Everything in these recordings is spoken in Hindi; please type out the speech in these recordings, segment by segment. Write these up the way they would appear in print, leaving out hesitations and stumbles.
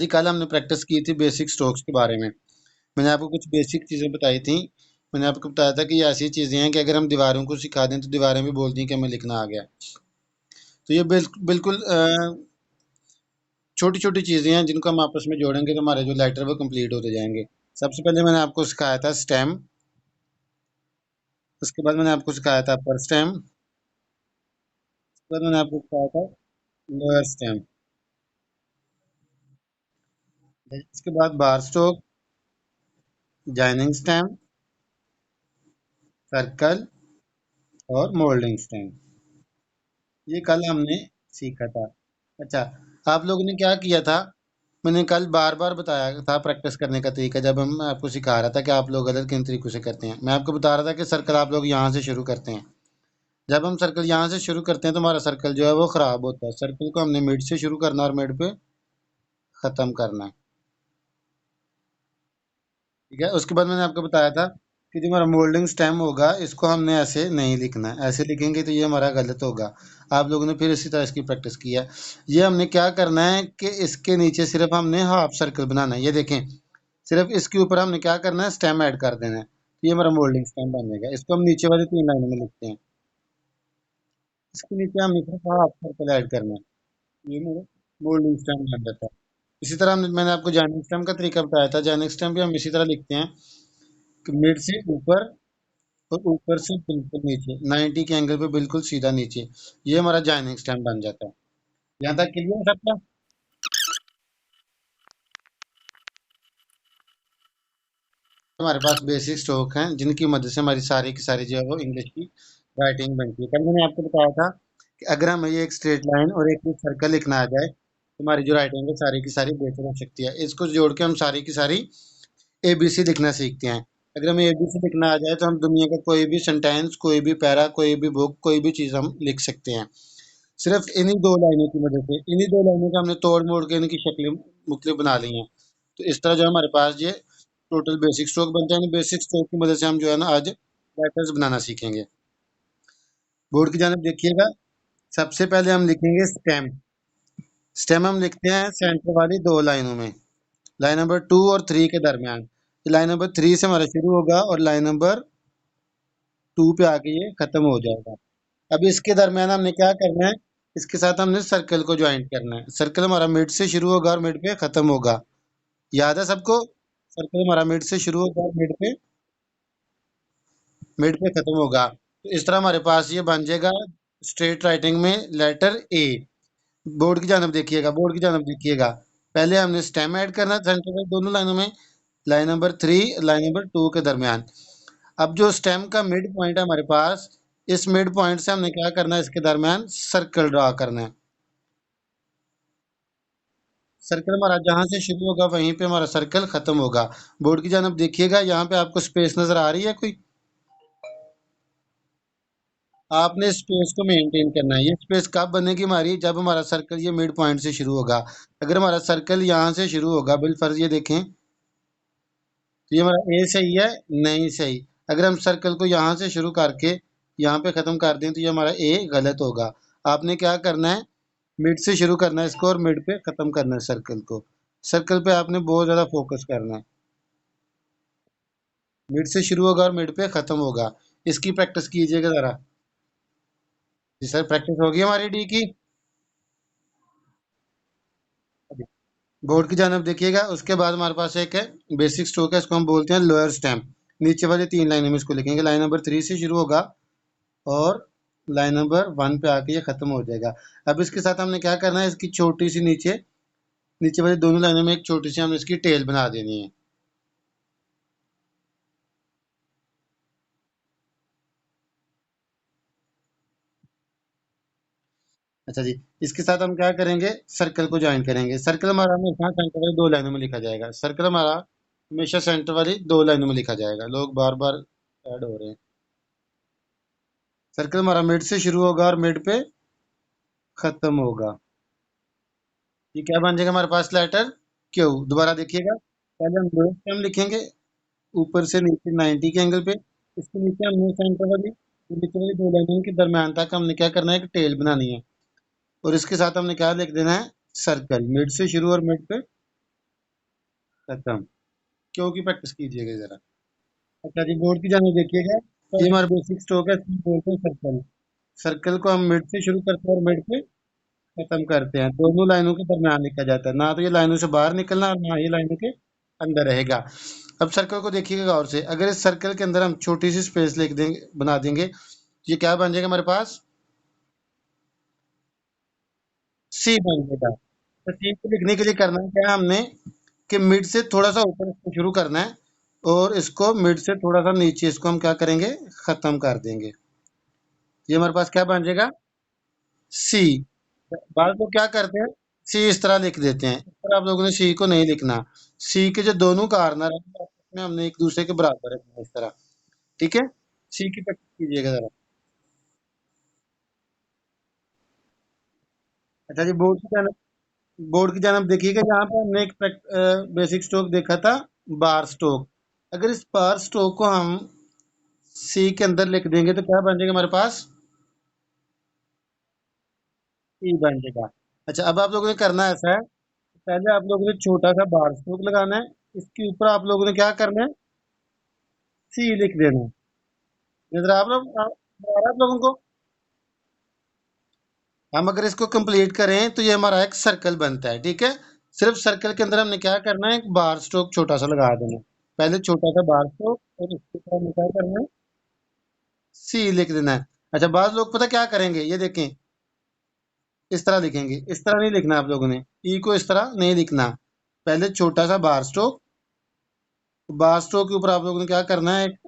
जी कल हमने प्रैक्टिस की थी बेसिक स्ट्रोक्स के बारे में। मैंने आपको कुछ बेसिक चीज़ें बताई थी। मैंने आपको बताया था कि ये ऐसी चीज़ें हैं कि अगर हम दीवारों को सिखा दें तो दीवारें भी बोलती हैं कि हमें लिखना आ गया। तो ये बिल्कुल छोटी छोटी चीज़ें हैं जिनको हम आपस में जोड़ेंगे तो हमारे जो लेटर वो कंप्लीट होते जाएंगे। सबसे पहले मैंने आपको सिखाया था स्टेम। उसके बाद मैंने आपको सिखाया था अपर स्टेम। उसके बाद मैंने आपको सिखाया था लोअर स्टेम। इसके बाद बार स्ट्रोक, जॉइनिंग स्टेम, सर्कल और मोल्डिंग स्टेम। ये कल हमने सीखा था। अच्छा, आप लोगों ने क्या किया था? मैंने कल बार बार बताया था प्रैक्टिस करने का तरीका, जब हम आपको सिखा रहा था कि आप लोग गलत किन तरीकों से करते हैं। मैं आपको बता रहा था कि सर्कल आप लोग यहाँ से शुरू करते हैं। जब हम सर्कल यहाँ से शुरू करते हैं तो हमारा सर्कल जो है वो खराब होता है। सर्कल को हमने मिड से शुरू करना और मिड पे खत्म करना है। ठीक है, उसके बाद मैंने आपको बताया था कि जो हमारा मोल्डिंग स्टेम होगा इसको हमने ऐसे नहीं लिखना है। ऐसे लिखेंगे तो ये हमारा गलत होगा। आप लोगों ने फिर इसी तरह इसकी प्रैक्टिस की है। ये हमने क्या करना है कि इसके नीचे सिर्फ हमने हाफ सर्कल बनाना है। ये देखें, सिर्फ इसके ऊपर हमने क्या करना है, स्टेम ऐड कर देना है। ये हमारा मोल्डिंग स्टेम बन जाएगा। इसको हम नीचे वाली 3 लाइनों में लिखते हैं। इसके नीचे हमने सिर्फ हाफ सर्कल ऐड करना है। ये मेरा मोल्डिंग स्टेम बन जाता है। इसी तरह मैंने आपको जॉइनिंग स्टेम का तरीका बताया था। जॉइनिंग स्टेम भी हम इसी तरह लिखते हैं कि मिड से ऊपर और ऊपर से बिल्कुल नीचे 90 के एंगल पे बिल्कुल सीधा नीचे। ये हमारा जॉइनिंग स्टेम बन जाता है। यहाँ तक क्लियर है सबका? हमारे पास बेसिक स्ट्रोक हैं जिनकी मदद से हमारी सारी की सारी जो है वो इंग्लिश की राइटिंग बनती है। कल मैंने आपको बताया था कि अगर हमें ये एक स्ट्रेट लाइन और एक सर्कल लिखना आ जाए तो हमारी जो राइटिंग है सारी की सारी बेहतर हो सकती है। इसको जोड़ के हम सारी की सारी एबीसी लिखना सीखते हैं। अगर हमें एबीसी लिखना आ जाए तो हम दुनिया का कोई भी सेंटेंस, कोई भी पैरा, कोई भी बुक, कोई भी चीज़ हम लिख सकते हैं। सिर्फ इन्हीं 2 लाइनों की मदद से, इन्हीं 2 लाइनों का हमने तोड़ मोड़ के इनकी शक्लें मुख्तलिफ बना ली हैं। तो इस तरह जो है हमारे पास ये टोटल बेसिक स्ट्रोक बनते हैं। बेसिक स्ट्रोक की मदद से हम जो है ना आज लेटर्स बनाना सीखेंगे। बोर्ड की जानिब देखिएगा। सबसे पहले हम लिखेंगे स्टेम। स्टेम हम लिखते हैं सेंटर वाली 2 लाइनों में, लाइन नंबर 2 और 3 के दरमियान। लाइन नंबर 3 से हमारा शुरू होगा और लाइन नंबर 2 पे आके ये खत्म हो जाएगा। अब इसके दरमियान हमने क्या करना है, इसके साथ हमने सर्कल को ज्वाइंट करना है। सर्कल हमारा मिड से शुरू होगा और मिड पे खत्म होगा। याद है सबको? सर्कल हमारा मिड से शुरू होगा और मिड पे खत्म होगा। तो इस तरह हमारे पास ये बन जाएगा स्ट्रेट राइटिंग में लेटर ए। बोर्ड की जानब देखिएगा, बोर्ड की जानब देखिएगा। पहले हमने स्टेम ऐड करना है सेंटर में दोनों लाइनों में, लाइन नंबर 3 लाइन नंबर 2 के दरमियान। अब जो स्टेम का मिड पॉइंट है हमारे पास, इस मिड पॉइंट से हमने क्या करना है, इसके दरमियान सर्कल ड्रा करना है। सर्कल हमारा जहां से शुरू होगा वहीं पे हमारा सर्कल खत्म होगा। बोर्ड की जानब देखिएगा, यहाँ पे आपको स्पेस नजर आ रही है कोई? आपने स्पेस को मेंटेन करना है। ये स्पेस कब बनेगी हमारी, जब हमारा सर्कल ये मिड पॉइंट से शुरू होगा। अगर हमारा सर्कल यहाँ से शुरू होगा, बिल फर्ज ये देखें, तो ये हमारा ए सही है? नहीं सही। अगर हम सर्कल को यहाँ से शुरू करके यहाँ पे खत्म कर दें तो ये हमारा ए गलत होगा। आपने क्या करना है, मिड से शुरू करना है इसको और मिड पे खत्म करना है सर्कल को। सर्कल पे आपने बहुत ज्यादा फोकस करना है। मिड से शुरू होगा और मिड पे खत्म होगा। इसकी प्रैक्टिस कीजिएगा जरा। जी सर, प्रैक्टिस होगी हमारी डी की। बोर्ड की जानब देखिएगा। उसके बाद हमारे पास एक है बेसिक स्ट्रोक है, इसको हम बोलते हैं लोअर स्टैम्प। नीचे वाली 3 लाइनों में इसको लिखेंगे। लाइन नंबर 3 से शुरू होगा और लाइन नंबर 1 पे आके ये खत्म हो जाएगा। अब इसके साथ हमने क्या करना है, इसकी छोटी सी नीचे, नीचे वाली दोनों लाइनों में एक छोटी सी हमने इसकी टेल बना देनी है। अच्छा जी, इसके साथ हम क्या करेंगे, सर्कल को ज्वाइन करेंगे। सर्कल हमारा हमेशा सेंटर वाली 2 लाइनों में लिखा जाएगा। सर्कल हमारा हमेशा सेंटर वाली 2 लाइनों में लिखा जाएगा। लोग बार बार ऐड हो रहे हैं। सर्कल हमारा मिड से शुरू होगा और मिड पे खत्म होगा। ये क्या बन जाएगा हमारे पास, लेटर क्यू। दोबारा देखिएगा। पहले हम लोअर स्टेम लिखेंगे ऊपर से नीचे 90 के एंगल पे। इसके नीचे हमने सेंटर वाली, नीचे वाली 2 लाइनों के दरम्यान तक हमने क्या करना है, एक टेल बनानी है। और इसके साथ हमने क्या लिख देना है, सर्कल मिड से शुरू और मिड पे खत्म। क्यों की प्रैक्टिस कीजिएगा जरा। अच्छा जी, बोर्ड की जाने देखिएगा। ये हमारा बेसिक स्ट्रोक है, इसको बोलते हैं सर्कल। सर्कल को हम मिड से शुरू करते हैं और मिड पे खत्म करते हैं। दोनों लाइनों के दरमियान लिखा जाता है, ना तो ये लाइनों से बाहर निकलना और ना ये लाइनों के अंदर रहेगा। अब सर्कल को देखिएगा गौर से। अगर इस सर्कल के अंदर हम छोटी सी स्पेस लिख देंगे, बना देंगे, ये क्या बन जाएगा हमारे पास? सी बन जाएगा। तो सी को लिखने के लिए करना क्या है हमने, कि मिड से थोड़ा सा ऊपर इसको शुरू करना है और इसको मिड से थोड़ा सा नीचे इसको हम क्या करेंगे, खत्म कर देंगे। ये हमारे पास क्या बन जाएगा? सी। बाद में क्या करते हैं, सी इस तरह लिख देते हैं। इस तरह आप लोगों ने सी को नहीं लिखना। सी के जो दोनों कार्नर है आपस में हमने एक दूसरे के बराबर रखना है, इस तरह। ठीक है। सी की प्रैक्टिस कीजिएगा जरा। अच्छा जी, बोर्ड की जानब देखिएगा। यहाँ पे हमने एक बेसिक स्ट्रोक देखा था, बार स्ट्रोक। अगर इस बार स्ट्रोक को हम सी के अंदर लिख देंगे तो क्या बन जाएगा हमारे पास? ई बन जाएगा। अच्छा, अब आप लोगों ने करना ऐसा है, पहले आप लोगों ने छोटा सा बार स्ट्रोक लगाना है। इसके ऊपर आप लोगों ने क्या करना है, सी लिख देना है। नजर आ रहा है आप लोगों को? हम अगर इसको कंप्लीट करें तो ये हमारा एक सर्कल बनता है। ठीक है। सिर्फ सर्कल के अंदर हमने क्या करना है, एक बार स्ट्रोक छोटा सा लगा देना है। पहले छोटा सा बार स्ट्रोक और उसके ऊपर हमें क्या करना है, सी लिख देना है। अच्छा, बाद लोग पता क्या करेंगे, ये देखें, इस तरह लिखेंगे। इस तरह नहीं लिखना आप लोगों ने, ई को इस तरह नहीं लिखना। पहले छोटा सा बार स्ट्रोक, बार स्ट्रोक के ऊपर आप लोगों ने क्या करना है, एक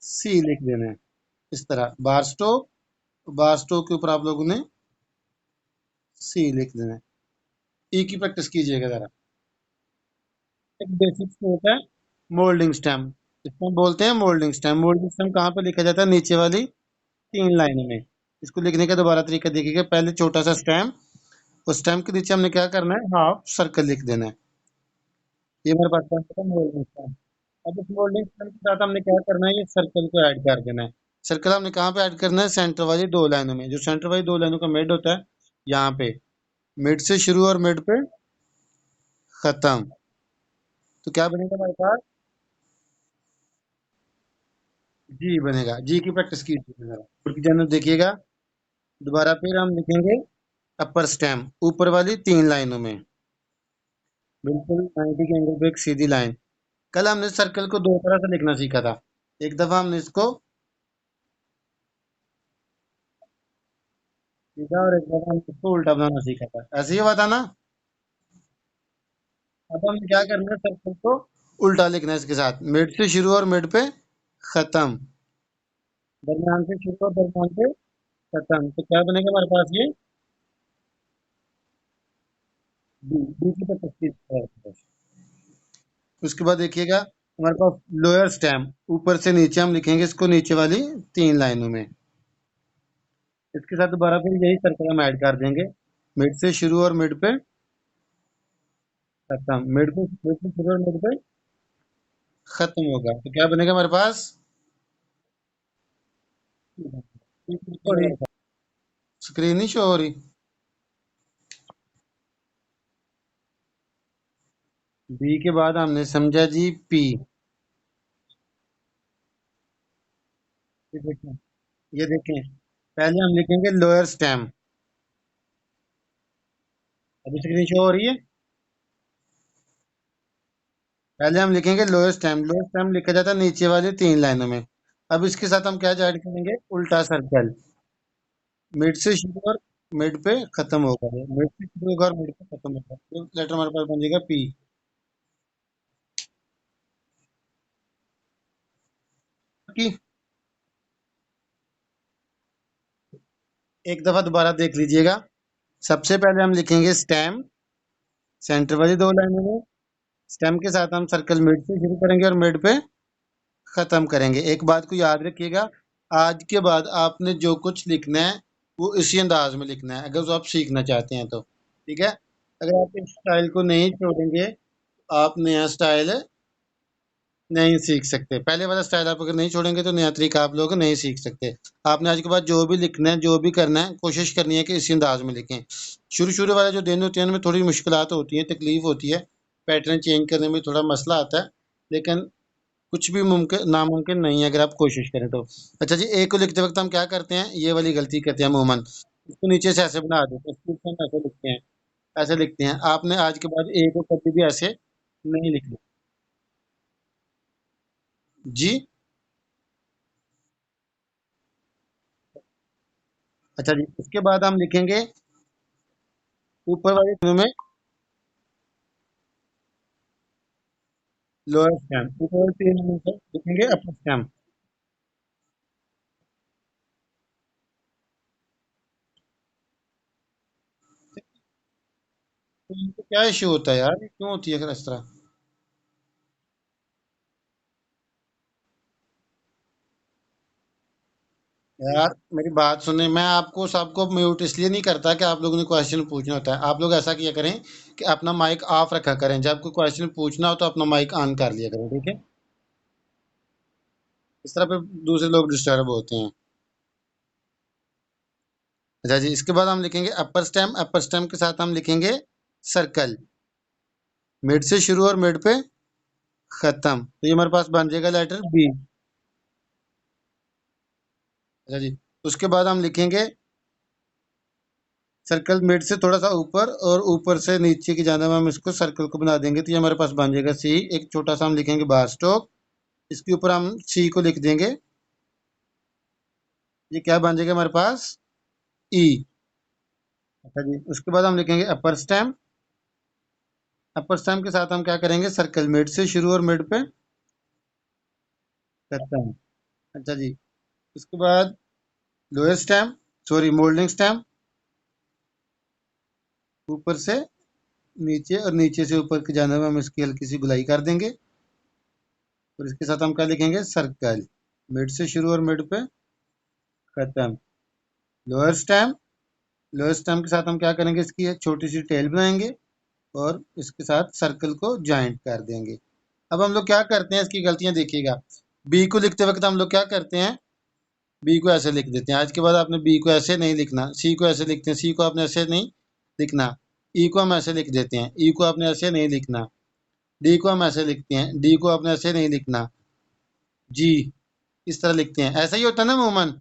सी लिख देना है। इस तरह बार स्ट्रोक, बार स्ट्रोक के ऊपर आप लोगों ने सी लिख देना है। ई की प्रैक्टिस कीजिएगा जरा। एक बेसिक स्ट्रोक है, मोल्डिंग स्टेम। इसको हम बोलते हैं मोल्डिंग स्टेम। मोल्डिंग स्टेम कहाँ पे लिखा जाता है? नीचे वाली 3 लाइनों में। इसको लिखने का दोबारा तरीका देखिएगा। पहले छोटा सा स्टेम, उस स्टेम के नीचे हमने क्या करना है, हाफ सर्कल लिख देना है। ये मेरे पास कौन सा मोल्डिंग स्टेम। अब इस मोल्डिंग स्टेम के साथ हमने क्या करना है, ये सर्कल को ऐड कर देना है। सर्कल हमने कहाँ पे ऐड करना है? सेंटर वाली 2 लाइनों में। जो सेंटर वाली 2 लाइनों का मिड होता है, यहाँ पे। मिड से शुरू और मिड पे खत्म। तो क्या बनेगा हमारे पास? जी बनेगा। जी की प्रैक्टिस कीजिए जरा। ऊपर की जानब देखिएगा। दोबारा फिर हम लिखेंगे अपर स्टेम, ऊपर वाली 3 लाइनों में, बिल्कुल 90 के एंगल पे एक सीधी लाइन। कल हमने सर्कल को 2 तरह से लिखना सीखा था। एक दफा हमने इसको सीखा और एक दफा हमने इसको उल्टा बनाना सीखा था। ऐसे ही हुआ था ना? अब हमें क्या करना है, सर्कल को उल्टा लिखना है। इसके साथ मिड से शुरू और मिड पे खत्म, दरम्यान से शुरू और दरम्यान पे खत्म। तो क्या बनेगा हमारे पास? ये बी। बी की प्रैक्टिस कीजिए। उसके बाद देखिएगा हमारे पास लोअर स्टेम, ऊपर से नीचे हम लिखेंगे इसको, नीचे वाली 3 लाइनों में। इसके साथ दोबारा फिर यही सर्कल हम ऐड कर देंगे। मिड से शुरू और मिड पे खत्म, मिड से शुरू और मिड पे खत्म होगा। तो क्या बनेगा हमारे पास? स्क्रीन नहीं शो हो रही? बी के बाद हमने समझा जी पी। ये देखें, ये देखें, पहले हम लिखेंगे लोअर स्टेम। अभी स्क्रीन शो हो रही है? पहले हम लिखेंगे लोअर स्टेम। लोअर स्टेम लिखा जाता है नीचे वाली 3 लाइनों में। अब इसके साथ हम क्या ऐड करेंगे, उल्टा सर्कल। मिड से शुरू और मिड पे खत्म होगा। ये मिड से शुरू होगा और मिड पे खत्म होगा। तो लेटर हमारे पास बन जाएगा पी। की एक दफा दोबारा देख लीजिएगा। सबसे पहले हम लिखेंगे स्टेम, सेंटर वाली 2 लाइनों में। स्टेम के साथ हम सर्कल मिड से शुरू करेंगे और मिड पे खत्म करेंगे। एक बात को याद रखिएगा, आज के बाद आपने जो कुछ लिखना है वो इसी अंदाज में लिखना है, अगर जो आप सीखना चाहते हैं तो। ठीक है। अगर आप इस स्टाइल को नहीं छोड़ेंगे तो आप नया स्टाइल नहीं सीख सकते। पहले वाला स्टाइल आप अगर नहीं छोड़ेंगे तो नया तरीका आप लोग नहीं सीख सकते। आपने आज के बाद जो भी लिखना है, जो भी करना है, कोशिश करनी है कि इसी अंदाज में लिखें। शुरू शुरू वाले जो दिन होते हैं उनमें थोड़ी मुश्किलात होती हैं, तकलीफ होती है। पैटर्न चेंज करने में थोड़ा मसला आता है, लेकिन कुछ भी मुमकिन नामुमकिन नहीं है अगर आप कोशिश करें तो। अच्छा जी, ए को लिखते वक्त हम क्या करते हैं, ये वाली गलती करते हैं अमूमन, इसको नीचे से ऐसे बना देते हैं, इसको हम ऐसे लिखते हैं, ऐसे लिखते हैं। आपने आज के बाद ए को कभी भी ऐसे नहीं लिखना। जी। अच्छा जी, उसके बाद हम लिखेंगे ऊपर वाले में लोअर स्टेम, ऊपर वाले तीन में से लिखेंगे अपर स्टेम। तो इनको क्या इश्यू होता है यार, ये क्यों होती है इस तरह? यार मेरी बात सुने, मैं आपको सबको म्यूट इसलिए नहीं करता कि आप लोगों ने क्वेश्चन पूछना होता है। आप लोग ऐसा किया करें कि अपना माइक ऑफ रखा करें, जब कोई क्वेश्चन पूछना हो तो अपना माइक ऑन कर लिया करें, ठीक है? इस तरह पे दूसरे लोग डिस्टर्ब होते हैं। अच्छा जी, इसके बाद हम लिखेंगे अपर स्टेम, अपर स्टेम के साथ हम लिखेंगे सर्कल, मिड से शुरू और मिड पे खत्म, तो ये हमारे पास बन जाएगा लेटर बी। अच्छा जी, उसके बाद हम लिखेंगे सर्कल मिड से थोड़ा सा ऊपर और ऊपर से नीचे की जाने में हम इसको सर्कल को बना देंगे, तो ये हमारे पास बन जाएगा सी। एक छोटा सा हम लिखेंगे बार स्टॉक, इसके ऊपर हम सी को लिख देंगे, ये क्या बन जाएगा हमारे पास, ई। अच्छा जी, उसके बाद हम लिखेंगे अपर स्टेम, अपर स्टेम के साथ हम क्या करेंगे, सर्कल मिड से शुरू और मिड पे खत्म। अच्छा जी, उसके बाद lower stem, sorry moulding stem, ऊपर से नीचे और नीचे से ऊपर की जाने में हम इसकी हल्की सी गुलाई कर देंगे, और इसके साथ हम क्या लिखेंगे, सर्कल मिड से शुरू और मिड पे खत्म। लोअर स्टेम, लोअर स्टेम के साथ हम क्या करेंगे, इसकी एक छोटी सी टेल बनाएंगे और इसके साथ सर्कल को ज्वाइंट कर देंगे। अब हम लोग क्या करते हैं, इसकी गलतियां देखिएगा। बी को लिखते वक्त हम लोग क्या करते हैं, बी को ऐसे लिख देते हैं। आज के बाद आपने बी को ऐसे नहीं लिखना, सी को ऐसे लिखते हैं, सी को आपने ऐसे नहीं लिखना। ई को हम ऐसे लिख देते हैं, ई को आपने ऐसे नहीं लिखना। डी को हम ऐसे लिखते हैं, डी को आपने ऐसे नहीं लिखना। जी, इस तरह लिखते हैं, ऐसा ही होता है ना मोमन।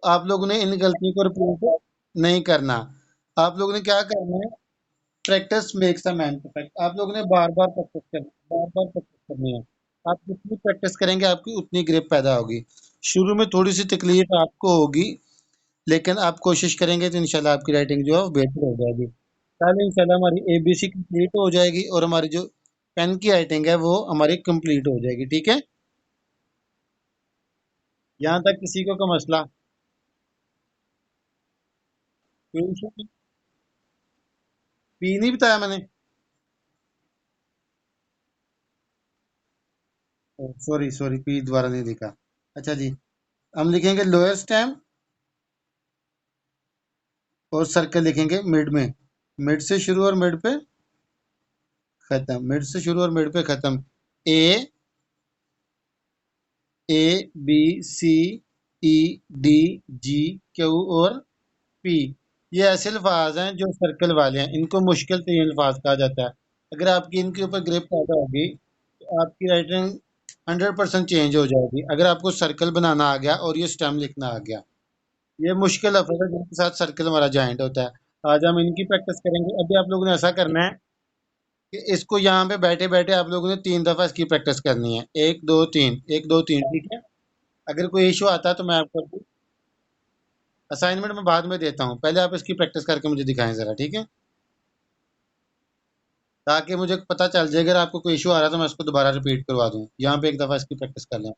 आप लोगों ने इन गलतियों को रिपीट नहीं करना। आप लोगों ने क्या करना है, practice makes a man perfect. आप लोगों ने बार बार प्रैक्टिस करनी, बार बार प्रैक्टिस करनी है। आप जितनी प्रैक्टिस करेंगे आपकी उतनी ग्रिप पैदा होगी। शुरू में थोड़ी सी तकलीफ आपको होगी, लेकिन आप कोशिश करेंगे तो इंशाल्लाह आपकी राइटिंग जो है वो बेहतर हो जाएगी। कल इंशाल्लाह हमारी एबीसी कंप्लीट हो जाएगी और हमारी जो पेन की राइटिंग है वो हमारी कंप्लीट हो जाएगी, ठीक है? यहाँ तक किसी को का मसला? पी नहीं बताया मैंने? सॉरी सॉरी, पी दोबारा नहीं लिखा। अच्छा जी, हम लिखेंगे लोअर स्टेम और सर्कल लिखेंगे मिड में, मिड से शुरू और मिड पे खत्म, मिड से शुरू और मिड पे खत्म। ए, ए, बी, सी, ई, डी, जी, क्यू और पी। ये ऐसे अल्फाज हैं जो सर्कल वाले हैं, इनको मुश्किल तरीन अल्फाज कहा जाता है। अगर आपकी इनके ऊपर ग्रिप पैदा होगी तो आपकी राइटिंग 100% चेंज हो जाएगी, अगर आपको सर्कल बनाना आ गया और ये स्टेम लिखना आ गया। ये मुश्किल लफ्ज है जिनके साथ सर्कल हमारा जॉइंट होता है। आज हम इनकी प्रैक्टिस करेंगे। अभी आप लोगों ने ऐसा करना है कि इसको यहाँ पे बैठे बैठे आप लोगों ने 3 दफा इसकी प्रैक्टिस करनी है, एक दो तीन, एक दो तीन, ठीक है? अगर कोई इशू आता है तो मैं आपको असाइनमेंट में बाद में देता हूँ, पहले आप इसकी प्रैक्टिस करके मुझे दिखाएं जरा, ठीक है? ताकि मुझे पता चल जाए अगर आपको कोई इशू आ रहा है तो मैं उसको दोबारा रिपीट करवा दूँ। यहाँ पे एक दफा इसकी प्रैक्टिस कर लें।